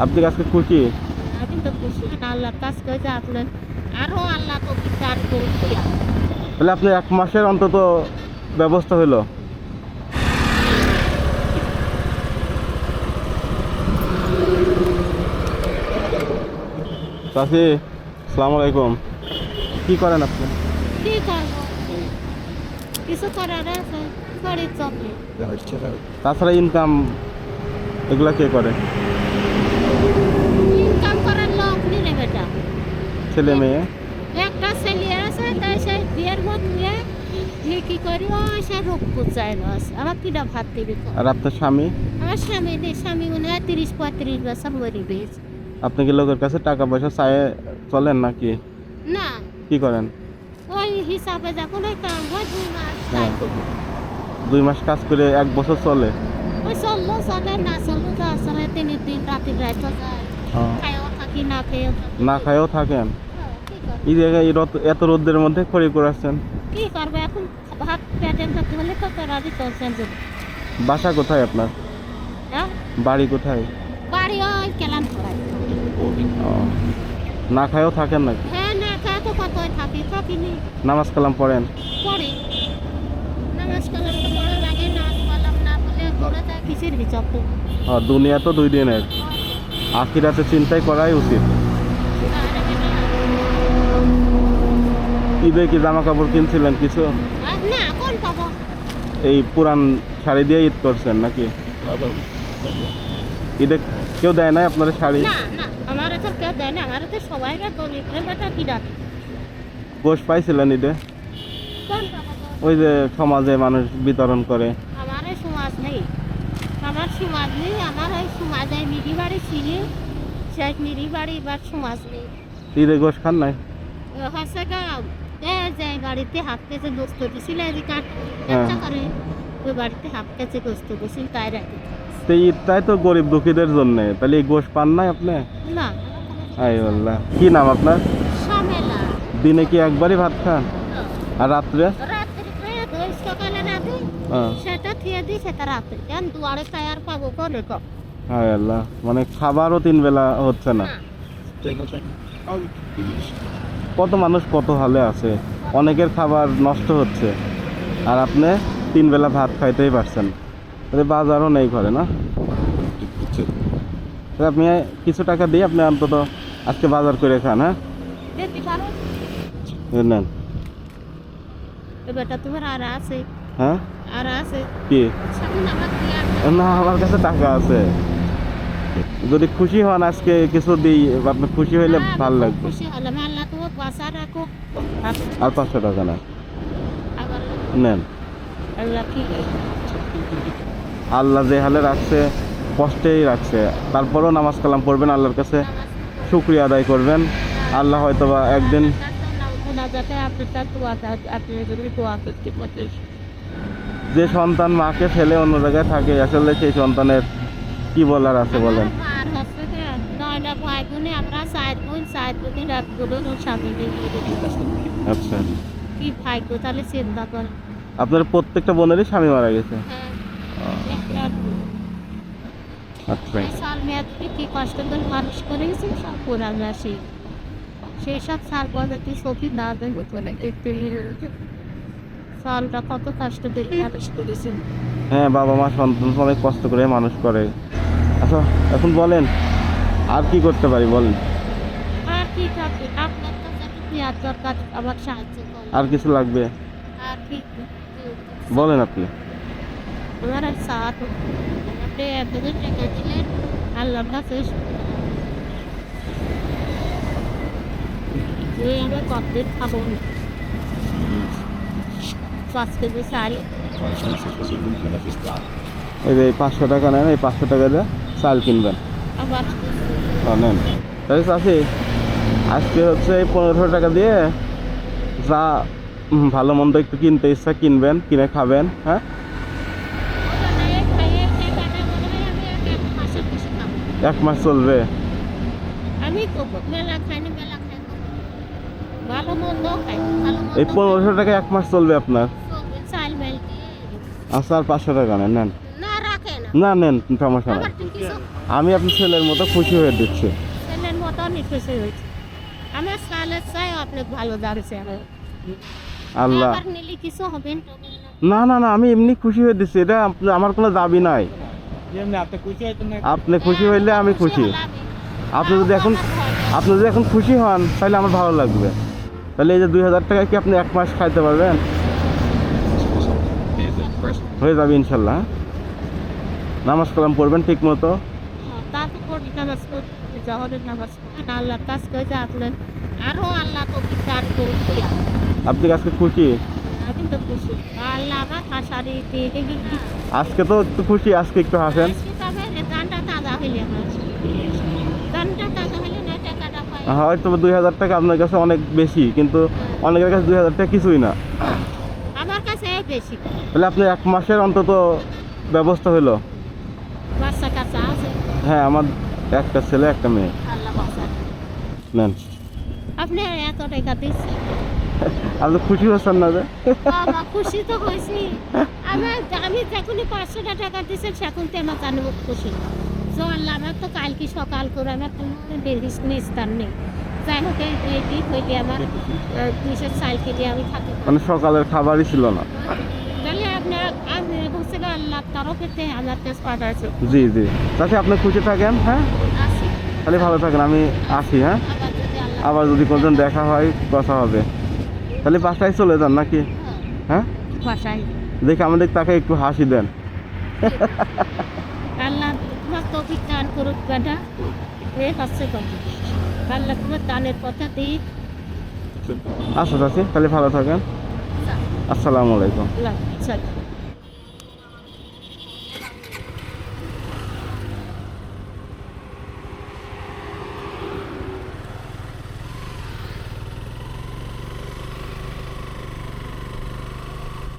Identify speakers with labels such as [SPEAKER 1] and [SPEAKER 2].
[SPEAKER 1] আপনি আজকে খুশি?
[SPEAKER 2] আমি তো খুশি আল্লাহর কাছ থেকে আপনার আরো আল্লাহ তো বিচার করুন।
[SPEAKER 1] তাহলে আপনি 1 মাসের অন্তত ব্যবস্থা হলো। চাচি, আসসালামু আলাইকুম। কি করেন আপনি?
[SPEAKER 2] কি করবো, কিছু করার আছে শরীর চলে।
[SPEAKER 1] তাছাড়া ইনকাম এগুলা কে করে?
[SPEAKER 2] ইনকাম করার লোক নিলে বেটা,
[SPEAKER 1] ছেলে মেয়ে?
[SPEAKER 2] একটা ছেলে আছে তাই সে বিয়ের মত নিয়ে কি করি ও সে রোগ পুচায় লস আমার কিনা ভাত দিবি।
[SPEAKER 1] আর আপনার স্বামী?
[SPEAKER 2] আমার স্বামী নেই, স্বামী মনে হয় 30-35 বছর মরে গেছে।
[SPEAKER 1] আপনি কি লোকের কাছে টাকা পয়সা চায়ে চলেন নাকি?
[SPEAKER 2] না
[SPEAKER 1] কি করেন?
[SPEAKER 2] ওই হিসাবে যখন ওই কাম হয় 2 মাস
[SPEAKER 1] হ্যাঁ।
[SPEAKER 2] তাই
[SPEAKER 1] 2 মাস কাজ করে 1 বছর চলে।
[SPEAKER 2] ওই চললো চলে না চললো তো আসলে 3 দিন রাতে রাত যায় খাইও থাকি না খেয়েও থাকি।
[SPEAKER 1] না খাইও থাকেন।
[SPEAKER 2] কি করবো?
[SPEAKER 1] এই জায়গায় এত রোদের মধ্যে খড়ি করাচ্ছেন।
[SPEAKER 2] কি করবো এখন ভাত পেটে থাকতে হলে তো রাজি চলছেন যদি।
[SPEAKER 1] বাসা কোথায় আপনার?
[SPEAKER 2] হ্যাঁ
[SPEAKER 1] বাড়ি কোথায়?
[SPEAKER 2] বাড়ি ওই কেলান করাই।
[SPEAKER 1] ও, না খাইও থাকেন নাকি?
[SPEAKER 2] হ্যাঁ না খায় তো কতই থাকিনি
[SPEAKER 1] নামাজ কালাম পড়েন?
[SPEAKER 2] পরে নামাজ কালাম তো বড় লাগে না বললাম না বলে ঘুরে যায় কিসের হিসাব তো।
[SPEAKER 1] দুনিয়া তো 2 দিনের, আখিরাতে চিন্তাই করাই উচিত। ঈদে কি জামা কাপড় কিনছিলেন কিছু?
[SPEAKER 2] না কোন পাবো,
[SPEAKER 1] এই পুরান শাড়ি দিয়ে ঈদ করছেন নাকি? ঈদে কেউ দেয় না আপনার শাড়ি?
[SPEAKER 2] না না আমার তো কেউ দেয় না, আমার তো সবাইকে বলি বেটা কি ডাক
[SPEAKER 1] গোশ পাইছিলেন ঈদে?
[SPEAKER 2] কোন পাবো।
[SPEAKER 1] ওই যে সমাজে মানুষ বিতরণ করে।
[SPEAKER 2] আমার এই সমাজ নেই, আমার সমাজ নেই, আমার ওই সমাজে মিরি বাড়ি ছিল সেই মিরি বাড়ি বা সমাজ নেই।
[SPEAKER 1] ঈদে গোশ খান নাই?
[SPEAKER 2] হচ্ছে গাও যে বাড়িতে হাফ কেজি গোস্ত দিছিল এদিকে
[SPEAKER 1] হ্যাঁ।
[SPEAKER 2] একটা করে ওই বাড়িতে হাফ কেজি গোস্ত দিছিল তাই রাখি।
[SPEAKER 1] তো ঈদটাই তো গরিব দুঃখীদের জন্য, তাহলে এই গোশ পান নাই আপনি?
[SPEAKER 2] না
[SPEAKER 1] আই আল্লাহ, কি নাম আপনার?
[SPEAKER 2] ঝামেলা।
[SPEAKER 1] দিনে কি একবারই ভাত খান? আর রাত্রে?
[SPEAKER 2] রাত্রে খায় দই সকালে না দিই
[SPEAKER 1] হ্যাঁ।
[SPEAKER 2] সেটা খেয়ে দিই সেটা রাত্রে কেন দুয়ারে খায় আর পাবো কোনে কম।
[SPEAKER 1] হায় আল্লাহ, মানে খাবারও 3 বেলা হচ্ছে না। কত মানুষ কত হালে আছে, অনেকের খাবার নষ্ট হচ্ছে, আর আপনি 3 বেলা ভাত খাইতেই পারছেন। তাহলে বাজারও নেই ঘরে না? তাহলে আপনি কিছু টাকা দিয়ে আপনি অন্তত আজকে বাজার করে খান। হ্যাঁ
[SPEAKER 2] দেখতে পারো
[SPEAKER 1] এই নেন।
[SPEAKER 2] বেটা তোমার আর আছে?
[SPEAKER 1] হ্যাঁ
[SPEAKER 2] আর আছে
[SPEAKER 1] কি?
[SPEAKER 2] সামনে আমার দিয়া
[SPEAKER 1] না, আমার কাছে টাকা আছে, যদি খুশি হন আজকে কিছু দিই, আপনি খুশি হইলে ভালো লাগবে।
[SPEAKER 2] খুশি হলাম আল্লাহ তোমার বাসা রাখো।
[SPEAKER 1] আর 500 টাকা না,
[SPEAKER 2] আবার
[SPEAKER 1] নেন।
[SPEAKER 2] আল্লাহ কি
[SPEAKER 1] আল্লাহ যে হালে রাখছে কষ্টেই রাখছে, তারপরেও নামাজ কালাম পড়বেন, আল্লাহর কাছে শুকরিয়া আদায় করবেন। আল্লাহ হয়তোবা একদিন যে সন্তান মাকে ফেলে অন্য জায়গায় থাকে, আসলে সেই সন্তানের কি বলার আছে বলেন? আচ্ছা,
[SPEAKER 2] কি ভাগ্য তাহলে চিন্তা করে।
[SPEAKER 1] আপনার প্রত্যেকটা বোনেরই স্বামী মারা গেছে? আচ্ছা,
[SPEAKER 2] সাল মেয়াদ কি কষ্ট করে মানুষ করে গেছে সব পুরান রাশি সেই সব সাল পদ্ধতি সবই না দেন সালটা কত কষ্ট করে মানুষ করেছেন।
[SPEAKER 1] হ্যাঁ, বাবা মা সন্তান অনেক কষ্ট করে মানুষ করে। আচ্ছা, এখন বলেন আর কি করতে পারি বলেন?
[SPEAKER 2] আর কি থাকে আপনার তো পেঁয়াজ দরকার আমার সাহায্য করে।
[SPEAKER 1] আর কিছু লাগবে?
[SPEAKER 2] আর কি
[SPEAKER 1] বলেন আপনি।
[SPEAKER 2] আমার আর সাথ আপনি 1,000 টাকা দিলেন আল্লাহর কাছে আমরা কমপ্লিট খাবো 5 কেজি চাল।
[SPEAKER 1] এই যে 500 টাকা নেন, এই 500 টাকা দিয়ে চাল কিনবেন।
[SPEAKER 2] আবার
[SPEAKER 1] নেন। তাহলে চাষি আজকে হচ্ছে এই 1500 টাকা দিয়ে যা ভালো মন্দ একটু কিনতে ইচ্ছা কিনবেন, কিনে খাবেন। হ্যাঁ, 1 মাস চলবে।
[SPEAKER 2] আমি মেলা খাই না, মেলা খাই ভালো মন্দ খাই
[SPEAKER 1] এই 1500 টাকা 1 মাস চলবে আপনার।
[SPEAKER 2] চাল মেল
[SPEAKER 1] আচ্ছা, আর 500 টাকা নেন।
[SPEAKER 2] না রাখে
[SPEAKER 1] না নেন, সমস্যা
[SPEAKER 2] আবার
[SPEAKER 1] নাই।
[SPEAKER 2] তুমি কিছু
[SPEAKER 1] আমি আপনার ছেলের মতো খুশি হয়ে দিচ্ছি।
[SPEAKER 2] ছেলের মতনই খুশি হয়েছে। আমার সালের চাই আপনার ভালো লাগছে।
[SPEAKER 1] আল্লাহ,
[SPEAKER 2] আবার নিলে কিছু হবে না।
[SPEAKER 1] না না না, আমি এমনি খুশি হয়ে দিচ্ছি, এটা আমার কোনো দাবি নাই। আপনি খুশি হইলে আমি খুশি। আপনি যদি এখন খুশি হন তাহলে আমার ভালো লাগবে। তাহলে এই যে 2000 টাকা কি আপনি 1 মাস খাইতে পারবেন? হয়ে যাবে ইনশাল্লাহ। নামাজ কালাম পড়বেন ঠিক মতো।
[SPEAKER 2] তারপর নামাজ পড়তে জহরের নামাজ পড়তে আল্লাহ কাজ করে আপনার আরো আল্লাহ তো বিচার করতে।
[SPEAKER 1] আপনি আজকে খুশি?
[SPEAKER 2] আমি তো খুশি। আল্লাহ আমার হাসারি দিয়ে দিবি।
[SPEAKER 1] আজকে তো একটু খুশি, আজকে একটু হাসেন।
[SPEAKER 2] আজকে তবে রেজাল্টটা তাজা হইলে আমার রেজাল্টটা তাজা হইলে না টাকাটা পাই।
[SPEAKER 1] হয়তো 2000 টাকা আপনার কাছে অনেক বেশি, কিন্তু অনেকের কাছে 2000 টাকা কিছুই না।
[SPEAKER 2] আমার কাছে বেশি।
[SPEAKER 1] তাহলে আপনি 1 মাসের অন্তত ব্যবস্থা হলো।
[SPEAKER 2] বাচ্চা কাচ্চা আছে।
[SPEAKER 1] হ্যাঁ, আমার একটা ছেলে একটা মেয়ে।
[SPEAKER 2] আল্লাহ বাচ্চা।
[SPEAKER 1] নেন।
[SPEAKER 2] আপনি এত টাকা দিচ্ছেন।
[SPEAKER 1] আপনি খুশি হচ্ছেন না যে?
[SPEAKER 2] বাবা খুশি তো হয়েছি। আমি যখনই 500 টাকা দিচ্ছেন সেখন তো আমার জানব খুশি। তো আল্লাহ আমার তো কালকে সকাল করে আমার কোনো নিস্তার নেই। যাই হোক এই দিক হইলে আমার 200 চাল কেটে আমি থাকি।
[SPEAKER 1] মানে সকালের খাবারই ছিল না।
[SPEAKER 2] তাহলে আপনি বলছিল আল্লাহ তরফেতে আমার কাছে পাঠাচ্ছে।
[SPEAKER 1] জি জি, তাতে আপনি খুশি থাকেন। হ্যাঁ,
[SPEAKER 2] আসি
[SPEAKER 1] তাহলে ভালো থাকেন, আমি আসি। হ্যাঁ,
[SPEAKER 2] আবার যদি আল্লাহ
[SPEAKER 1] আবার যদি কোনদিন দেখা হয় কথা হবে। তাহলে বাসায় চলে যান নাকি? হ্যাঁ,
[SPEAKER 2] বাসায়
[SPEAKER 1] দেখি আমাদের তাকে একটু হাসি দেন।
[SPEAKER 2] আল্লাহ তোমার তৌফিক দান করুক বেটা। এ হচ্ছে কথা। আল্লাহ তোমার দানের কথা দিই।
[SPEAKER 1] আচ্ছা চাচি, তাহলে ভালো থাকেন। আসসালামু আলাইকুম।
[SPEAKER 2] আল্লাহ